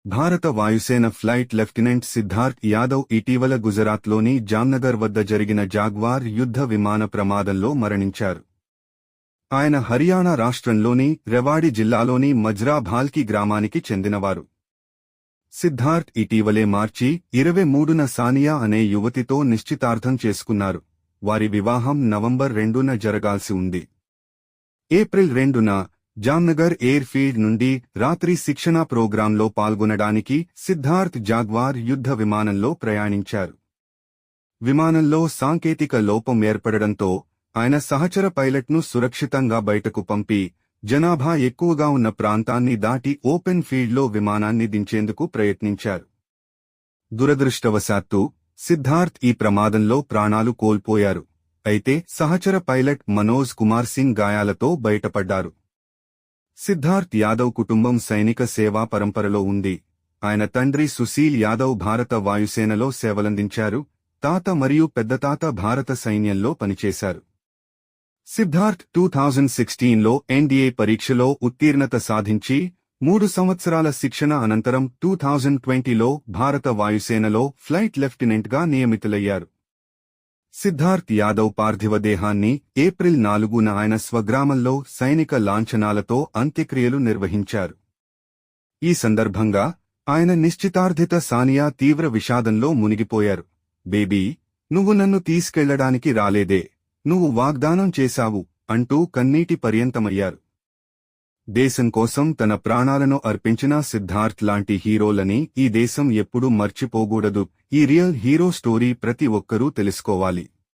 భారత వాయుసేన flight lieutenant Siddharth Yadav ఇటీవల గుజరాత్లోని జామ్నగర్ వద్ద జరిగిన జాగ్వార్ యుద్ధ విమాన ప్రమాదంలో మరణించారు. ఆయన హర్యానా రాష్ట్రంలోని రెవాడి జిల్లాలోని మజ్రా భాల్కి గ్రామానికి చెందినవారు. సిద్ధార్థ్ ఇటీవలే మార్చి 23న సానియా అనే యువతితో నిశ్చితార్థం చేసుకున్నారు. వారి వివాహం నవంబర్ 2న జరగాల్సి ఉంది. ఏప్రిల్ 2న జామ్నగర్ ఎయిర్ ఫీల్డ్ నుండి రాత్రి శిక్షణా ప్రోగ్రాంలో పాల్గొనడానికి సిద్ధార్థ్ జాగ్వార్ యుద్ధ విమానంలో ప్రయాణించారు. విమానంలో సాంకేతిక లోపం ఏర్పడడంతో ఆయన సహచర పైలట్ను సురక్షితంగా బయటకు పంపి జనాభా ఎక్కువగా ఉన్న ప్రాంతాన్ని దాటి ఓపెన్ ఫీల్డ్లో విమానాన్ని దించేందుకు ప్రయత్నించారు. దురదృష్టవశాత్తు సిద్ధార్థ్ ఈ ప్రమాదంలో ప్రాణాలు కోల్పోయారు. అయితే సహచర పైలట్ మనోజ్ కుమార్ సింగ్ గాయాలతో బయటపడ్డారు. సిద్ధార్థ్ యాదవ్ కుటుంబం సైనిక సేవా పరంపరలో ఉంది. ఆయన తండ్రి సుశీల్ యాదవ్ భారత వాయుసేనలో సేవలందించారు. తాత మరియు పెద్దతాత భారత సైన్యంలో పనిచేశారు. సిద్ధార్థ్ 2016లో ఎన్డీఏ పరీక్షలో ఉత్తీర్ణత సాధించి 3 సంవత్సరాల శిక్షణ అనంతరం 2020లో భారత వాయుసేనలో ఫ్లైట్ లెఫ్టినెంట్గా నియమితులయ్యారు. సిద్ధార్థ్ యాదవ్ పార్థివ దేహాన్ని ఏప్రిల్ 4న ఆయన స్వగ్రామంలో సైనిక లాంఛనాలతో అంత్యక్రియలు నిర్వహించారు. ఈ సందర్భంగా ఆయన నిశ్చితార్థిత సానియా తీవ్ర విషాదంలో మునిగిపోయారు. బేబీ, నువ్వు నన్ను తీసుకెళ్లడానికి రాలేదే, నువ్వు వాగ్దానం చేశావు అంటూ కన్నీటి పర్యంతమయ్యారు. దేశం కోసం తన ప్రాణాలను అర్పించిన సిద్ధార్థ్ లాంటి హీరోలని ఈ దేశం ఎప్పుడూ మర్చిపోకూడదు. ఈ రియల్ హీరో స్టోరీ ప్రతి ఒక్కరూ తెలుసుకోవాలి.